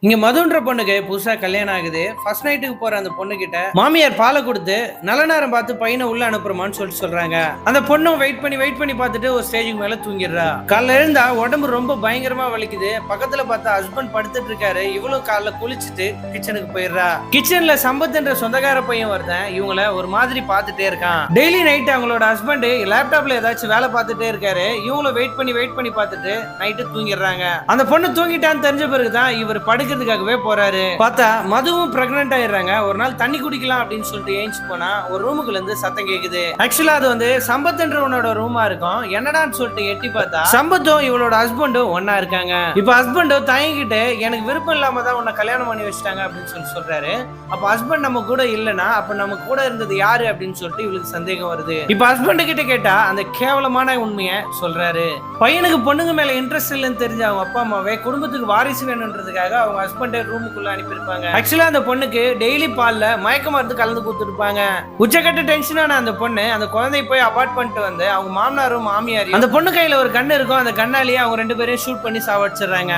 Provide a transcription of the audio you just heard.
இங்க மதுன்ற பொண்ணுக்கு புதுசா கல்யாணம் ஆகுது. ஃபர்ஸ்ட் நைட்டுக்கு போற அந்த பொண்ணு கிட்ட மாமியார் பாலை கொடுத்து நல்ல நேரம் பார்த்து பையனை உள்ள அனுப்புறமான்னு சொல்றாங்க. அந்த பொண்ணும் வெயிட் பண்ணி பார்த்துட்டு ஒரு ஸ்டேஜுக்கு மேல தூங்கிடுறா. காலைல எழுந்தா உடம்பு ரொம்ப பயங்கரமா வலிக்குது. பக்கத்துல பார்த்தா ஹஸ்பண்ட் படுத்துட்டு இருக்காரு. இவளும் காலைல குளிச்சுட்டு கிச்சனுக்கு போயிடுறா. கிச்சன்ல சம்பத்ன்ற சொந்தக்கார பையன் வருதேன் இவங்கள ஒரு மாதிரி பார்த்துட்டே இருக்கான். டெய்லி நைட் அவங்களோட ஹஸ்பண்ட் லேப்டாப்ல ஏதாச்சும் வேலை பார்த்துட்டே இருக்காரு. இவங்களும் வெயிட் பண்ணி பார்த்துட்டு நைட்டு தூங்கிடுறாங்க. அந்த பொண்ணு தூங்கிட்டான்னு தெரிஞ்ச பிறகுதான் இவர் படுக்கிறதுக்காகவே போறாரு. பார்த்தா மதுவும் பிரெக்னென்ட் ஆயிடுறாங்க. ஒரு நாள் தண்ணி குடிக்கலாம் அப்படின்னு சொல்லிட்டு ஏஞ்சி போனா ஒரு ரூமுக்குள்ள இருந்து சத்தம் கேக்குது. ஆக்சுவலா அது வந்து சம்பத்ன்றவனோட ரூமா இருக்கும். என்னடான்னு சொல்லிட்டு எட்டி பார்த்தா சம்பத்தும் இவளோட ஹஸ்பண்டும் ஒன்னா இருக்காங்க. இப்ப ஹஸ்பண்டும் தயங்கிட்டு எனக்கு விருப்பம் இல்லாம தான் உன்னை கல்யாணம் பண்ணி வச்சிட்டாங்க அப்படின்னு சொல்றாரு. அப்ப ஹஸ்பண்ட் நம்ம கூட இல்லனா அப்ப நம்ம கூட இருந்தது யாரு அப்படின்னு சொல்லிட்டு இவளுக்கு சந்தேகம் வருது. இப்ப ஹஸ்பண்ட் கிட்ட கேட்டா அந்த கேவலமான உண்மையை சொல்றாரு. பையனுக்கு பொண்ணுங்க மேல இன்ட்ரெஸ்ட் இல்லைன்னு தெரிஞ்ச அவங்க அப்பா அம்மாவே குடும்பத்துக்கு வாரிசு வேணும்ன்றதுக்காக அவங்க ஹஸ்பண்ட் ரூமுக்குள்ள அனுப்பியிருப்பாங்க. ஆக்சுவலா அந்த பொண்ணுக்கு டெய்லி பால்ல மயக்க மருந்து கலந்து கொடுத்துருப்பாங்க. உச்சக்கட்ட டென்ஷனான அந்த பொண்ணு அந்த குழந்தைய போய் அபார்ட் பண்ணிட்டு வந்து அவங்க மாமனாரும் மாமியாரையும் அந்த பொண்ணு கையில ஒரு கண்ணு இருக்கும். அந்த கண்ணாலேயே அவங்க ரெண்டு பேரையும் ஷூட் பண்ணி சாவடிச்சிடுறாங்க.